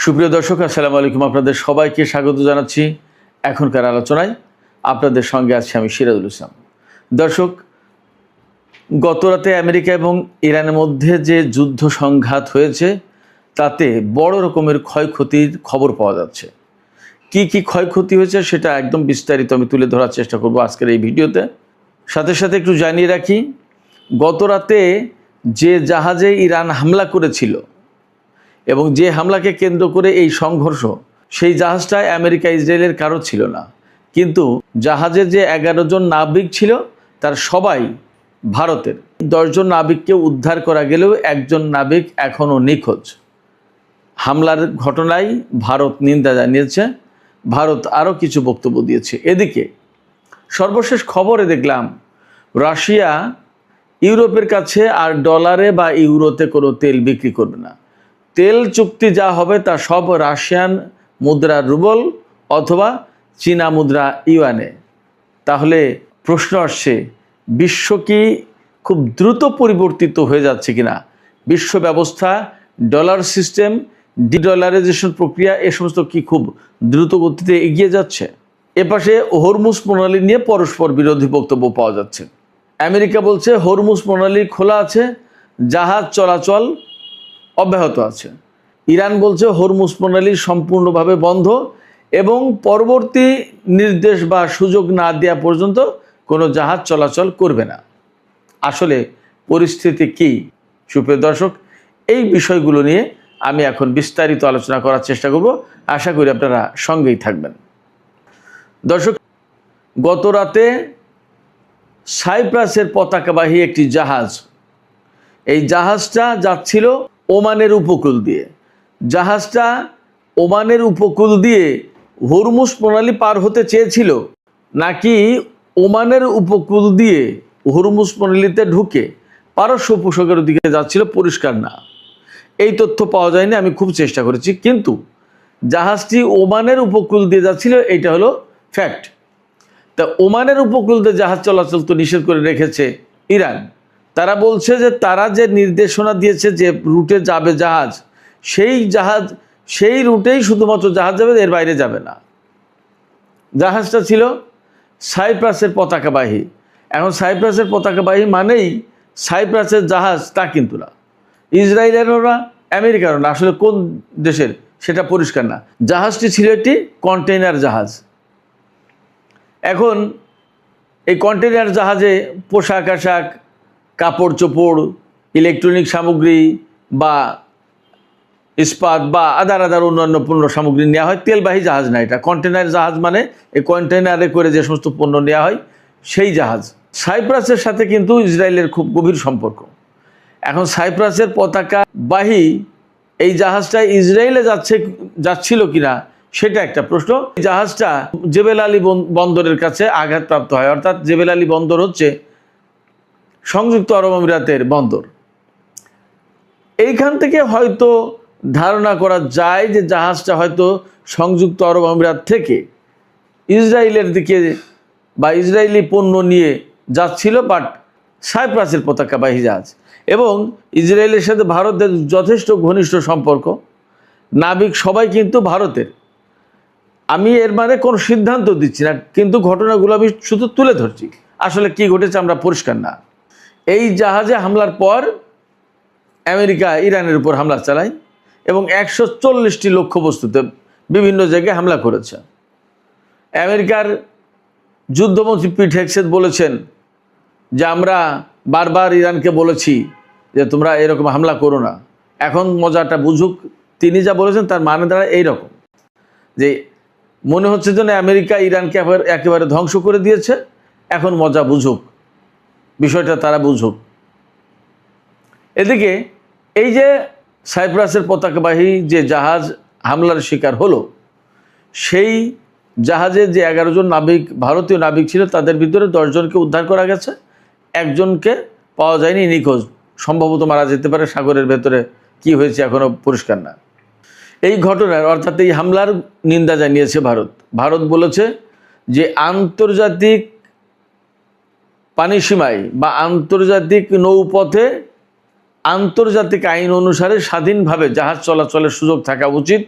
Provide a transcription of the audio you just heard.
সুপ্রিয় দর্শক, আসসালামু আলাইকুম। আপনাদের সবাইকে স্বাগত জানাচ্ছি এখনকার আলোচনায়। আপনাদের সঙ্গে আছি আমি সিরাজুল ইসলাম। দর্শক, গতরাতে আমেরিকা এবং ইরানের মধ্যে যে যুদ্ধ সংঘাত হয়েছে তাতে বড় রকমের ক্ষয়ক্ষতির খবর পাওয়া যাচ্ছে। কি কি ক্ষয়ক্ষতি হয়েছে সেটা একদম বিস্তারিত আমি তুলে ধরার চেষ্টা করব আজকের এই ভিডিওতে। সাথে সাথে একটু জানিয়ে রাখি, গতরাতে যে জাহাজে ইরান হামলা করেছিল এবং যে হামলাকে কেন্দ্র করে এই সংঘর্ষ, সেই জাহাজটায় আমেরিকা ইসরায়েলের কারো ছিল না, কিন্তু জাহাজের যে 11 জন নাবিক ছিল তার সবাই ভারতের। 10 জন নাবিককে উদ্ধার করা গেলেও একজন নাবিক এখনও নিখোঁজ। হামলার ঘটনায় ভারত নিন্দা জানিয়েছে, ভারত আরও কিছু বক্তব্য দিয়েছে। এদিকে সর্বশেষ খবরে দেখলাম রাশিয়া ইউরোপের কাছে আর ডলারে বা ইউরোতে কোনো তেল বিক্রি করবে না। তেল চুক্তি যা হবে তা সব রাশিয়ান মুদ্রা রুবল অথবা চীনা মুদ্রা ইউয়ানে। তাহলে প্রশ্ন আসছে, বিশ্ব কি খুব দ্রুত পরিবর্তিত হয়ে যাচ্ছে কিনা? বিশ্ব ব্যবস্থা, ডলার সিস্টেম, ডিডলারাইজেশন প্রক্রিয়া, এ সমস্ত কি খুব দ্রুত গতিতে এগিয়ে যাচ্ছে? এপাশে হরমুজ প্রণালী নিয়ে পরস্পর বিরোধী বক্তব্য পাওয়া যাচ্ছে। আমেরিকা বলছে হরমুজ প্রণালী খোলা আছে, জাহাজ চলাচল অব্যাহত আছে। ইরান বলছে হরমুজ প্রণালী সম্পূর্ণভাবে বন্ধ এবং পরবর্তী নির্দেশ বা সুযোগ না দেওয়া পর্যন্ত কোনো জাহাজ চলাচল করবে না। আসলে পরিস্থিতি কি? সুপ্রিয় দর্শক, এই বিষয়গুলো নিয়ে আমি এখন বিস্তারিত আলোচনা করার চেষ্টা করব। আশা করি আপনারা সঙ্গেই থাকবেন। দর্শক, গত রাতে সাইপ্রাসের পতাকাবাহী একটি জাহাজ, এই জাহাজটা যাচ্ছিল ওমানের উপকূল দিয়ে। জাহাজটা ওমানের উপকূল দিয়ে হরমুজ প্রণালী পার হতে চেয়েছিল, নাকি ওমানের উপকূল দিয়ে হরমুজ প্রণালীতে ঢুকে পারস্য উপসাগরের দিকে যাচ্ছিল, পরিষ্কার না। এই তথ্য পাওয়া যায়নি, আমি খুব চেষ্টা করেছি, কিন্তু জাহাজটি ওমানের উপকূল দিয়ে যাচ্ছিল, এইটা হলো ফ্যাক্ট। তা ওমানের উপকূল দিয়ে জাহাজ চলাচল তো নিষেধ করে রেখেছে ইরান। তারা বলছে যে তারা যে নির্দেশনা দিয়েছে যে রুটে যাবে জাহাজ, সেই রুটেই শুধুমাত্র জাহাজ যাবে, এর বাইরে যাবে না। জাহাজটা ছিল সাইপ্রাসের পতাকাবাহী। এখন সাইপ্রাসের পতাকাবাহী মানেই সাইপ্রাসের জাহাজ তা কিন্তু না, ইসরায়েলেরও না, আমেরিকারও না। আসলে কোন দেশের সেটা পরিষ্কার না। জাহাজটি ছিল একটি কন্টেইনার জাহাজ। এখন এই কন্টেইনার জাহাজে পোশাক আশাক, কাপড় চোপড়, ইলেকট্রনিক সামগ্রী বা ইস্পাত বা আদার অন্যান্য পণ্য সামগ্রী নেওয়া হয়। তেলবাহী জাহাজ না, এটা কন্টেইনার জাহাজ। মানে এই কন্টেইনারে করে যে সমস্ত পণ্য নেওয়া হয় সেই জাহাজ। সাইপ্রাসের সাথে কিন্তু ইসরায়েলের খুব গভীর সম্পর্ক। এখন সাইপ্রাসের পতাকাবাহী এই জাহাজটা ইসরায়েলে যাচ্ছিল কিনা সেটা একটা প্রশ্ন। জাহাজটা জেবেল আলী বন্দরের কাছে আঘাতপ্রাপ্ত হয়। অর্থাৎ জেবেল আলী বন্দর হচ্ছে সংযুক্ত আরব আমিরাতের বন্দর। এইখান থেকে হয়তো ধারণা করা যায় যে জাহাজটা হয়তো সংযুক্ত আরব আমিরাত থেকে ইসরায়েলের দিকে বা ইসরায়েলি পণ্য নিয়ে যাচ্ছিল, বাট সাইপ্রাসের পতাকাবাহী জাহাজ। এবং ইসরায়েলের সাথে ভারতের যথেষ্ট ঘনিষ্ঠ সম্পর্ক, নাবিক সবাই কিন্তু ভারতের। আমি এর মানে কোনো সিদ্ধান্ত দিচ্ছি না, কিন্তু ঘটনাগুলো আমি শুধু তুলে ধরছি। আসলে কি ঘটেছে আমরা পরিষ্কার না। এই জাহাজে হামলার পর আমেরিকা ইরানের উপর হামলা চালায় এবং 140টি লক্ষ্যবস্তুতে বিভিন্ন জায়গায় হামলা করেছে। আমেরিকার যুদ্ধমন্ত্রী পিট হেগসেথ বলেছেন যে আমরা বারবার ইরানকে বলেছি যে তোমরা এরকম হামলা করো না, এখন মজাটা বুঝুক। তিনি যা বলেছেন তার মানে দ্বারা এইরকম যে মনে হচ্ছে যেন আমেরিকা ইরানকে একেবারে ধ্বংস করে দিয়েছে, এখন মজা বুঝুক, বিষয়টা তারা বুঝুক। এদিকে এই যে সাইপ্রাসের পতাকাবাহী যে জাহাজ হামলার শিকার হলো, সেই জাহাজে যে 11 জন নাবিক, ভারতীয় নাবিক ছিল, তাদের ভিতরে 10 জনকে উদ্ধার করা গেছে, একজনকে পাওয়া যায়নি, নিখোঁজ। সম্ভবত মারা যেতে পারে, সাগরের ভেতরে কি হয়েছে এখনও পরিষ্কার না। এই ঘটনার অর্থাৎ এই হামলার নিন্দা জানিয়েছে ভারত। ভারত বলেছে যে আন্তর্জাতিক পানিসীমায় বা আন্তর্জাতিক নৌপথে আন্তর্জাতিক আইন অনুসারে স্বাধীনভাবে জাহাজ চলাচলের সুযোগ থাকা উচিত।